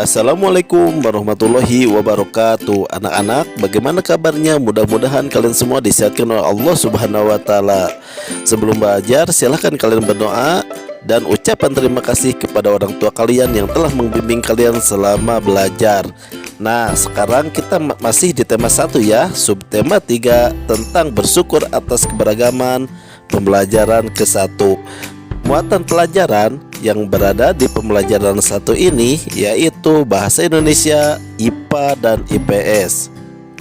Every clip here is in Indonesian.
Assalamualaikum warahmatullahi wabarakatuh. Anak-anak, bagaimana kabarnya? Mudah-mudahan kalian semua disehatkan oleh Allah Subhanahu wa Ta'ala. Sebelum belajar, silahkan kalian berdoa dan ucapan terima kasih kepada orang tua kalian yang telah membimbing kalian selama belajar. Nah, sekarang kita masih di tema 1 ya, subtema 3 tentang bersyukur atas keberagaman. Pembelajaran ke-1. Muatan pelajaran yang berada di pembelajaran 1 ini yaitu Bahasa Indonesia, IPA, dan IPS.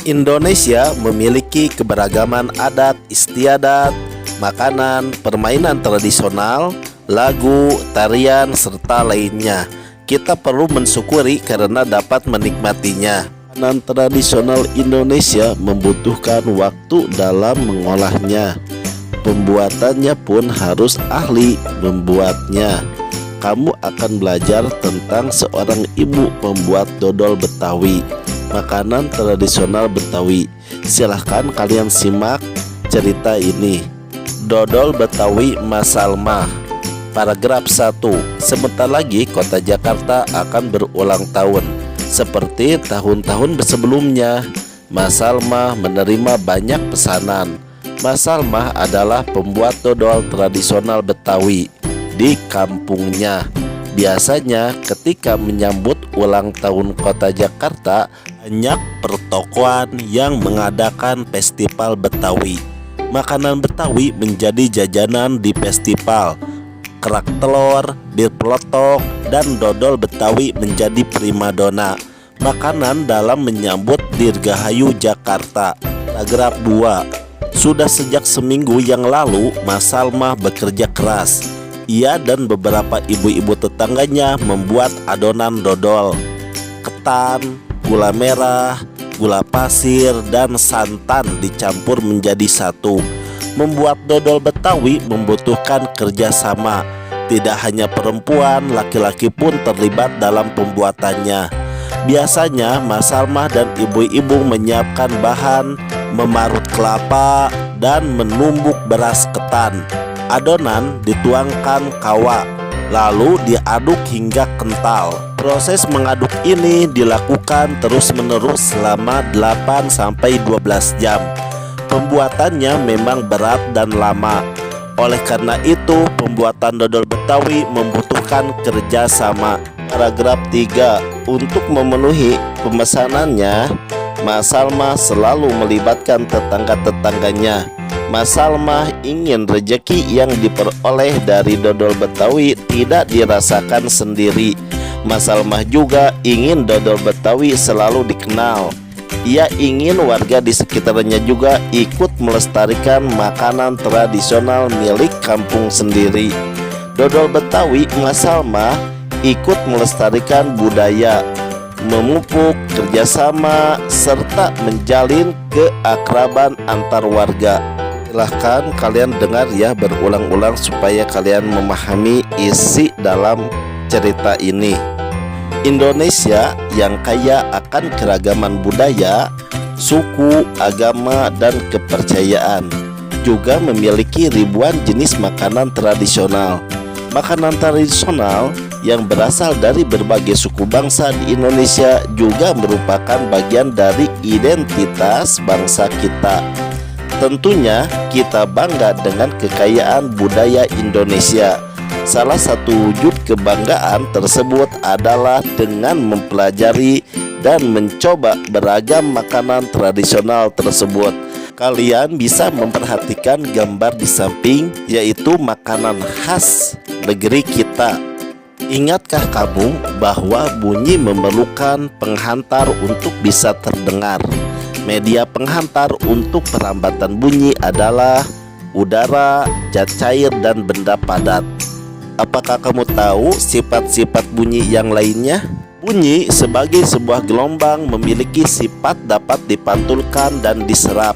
Indonesia memiliki keberagaman adat istiadat, makanan, permainan tradisional, lagu, tarian, serta lainnya. Kita perlu mensyukuri karena dapat menikmatinya. Makanan tradisional Indonesia membutuhkan waktu dalam mengolahnya. Pembuatannya pun harus ahli membuatnya. Kamu akan belajar tentang seorang ibu pembuat dodol Betawi, makanan tradisional Betawi. Silahkan kalian simak cerita ini. Dodol Betawi Mas Salmah. Paragraf 1. Sebentar lagi kota Jakarta akan berulang tahun. Seperti tahun-tahun sebelumnya, Mas Salmah menerima banyak pesanan. Mas Salmah adalah pembuat dodol tradisional Betawi di kampungnya. Biasanya ketika menyambut ulang tahun kota Jakarta, banyak pertokoan yang mengadakan festival Betawi. Makanan Betawi menjadi jajanan di festival. Kerak telur, bir peletok, dan dodol Betawi menjadi primadona makanan dalam menyambut Dirgahayu Jakarta. Paragraf 2. Sudah sejak seminggu yang lalu, Mas Salmah bekerja keras. Ia dan beberapa ibu-ibu tetangganya membuat adonan dodol. Ketan, gula merah, gula pasir, dan santan dicampur menjadi satu. Membuat dodol Betawi membutuhkan kerjasama. Tidak hanya perempuan, laki-laki pun terlibat dalam pembuatannya. Biasanya Mas Salmah dan ibu-ibu menyiapkan bahan, memarut kelapa, dan menumbuk beras ketan. Adonan dituangkan kawah, lalu diaduk hingga kental. Proses mengaduk ini dilakukan terus-menerus selama 8-12 jam. Pembuatannya memang berat dan lama. Oleh karena itu, pembuatan dodol Betawi membutuhkan kerjasama. Paragraf 3. Untuk memenuhi pemesanannya, Mas Salmah selalu melibatkan tetangga-tetangganya. Mas Salmah ingin rejeki yang diperoleh dari dodol Betawi tidak dirasakan sendiri. Mas Salmah juga ingin dodol Betawi selalu dikenal. Ia ingin warga di sekitarnya juga ikut melestarikan makanan tradisional milik kampung sendiri. Dodol Betawi Mas Salmah ikut melestarikan budaya, memupuk kerjasama, serta menjalin keakraban antar warga. Silahkan kalian dengar ya berulang-ulang supaya kalian memahami isi dalam cerita ini. Indonesia yang kaya akan keragaman budaya, suku, agama, dan kepercayaan, juga memiliki ribuan jenis makanan tradisional. Makanan tradisional yang berasal dari berbagai suku bangsa di Indonesia juga merupakan bagian dari identitas bangsa kita. Tentunya kita bangga dengan kekayaan budaya Indonesia. Salah satu wujud kebanggaan tersebut adalah dengan mempelajari dan mencoba beragam makanan tradisional tersebut. Kalian bisa memperhatikan gambar di samping, yaitu makanan khas negeri kita. Ingatkah kamu bahwa bunyi memerlukan penghantar untuk bisa terdengar? Media penghantar untuk perambatan bunyi adalah udara, zat cair, dan benda padat. Apakah kamu tahu sifat-sifat bunyi yang lainnya? Bunyi sebagai sebuah gelombang memiliki sifat dapat dipantulkan dan diserap.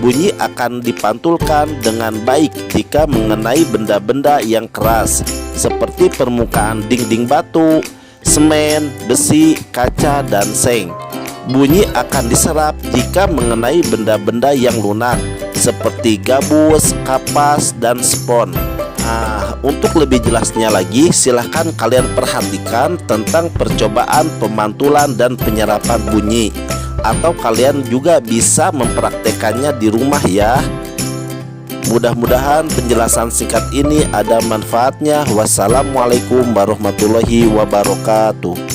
Bunyi akan dipantulkan dengan baik jika mengenai benda-benda yang keras seperti permukaan dinding batu, semen, besi, kaca, dan seng. Bunyi akan diserap jika mengenai benda-benda yang lunak seperti gabus, kapas, dan spon. Nah, untuk lebih jelasnya lagi, silahkan kalian perhatikan tentang percobaan pemantulan dan penyerapan bunyi, atau kalian juga bisa mempraktekannya di rumah ya. Mudah-mudahan penjelasan singkat ini ada manfaatnya. Wassalamualaikum warahmatullahi wabarakatuh.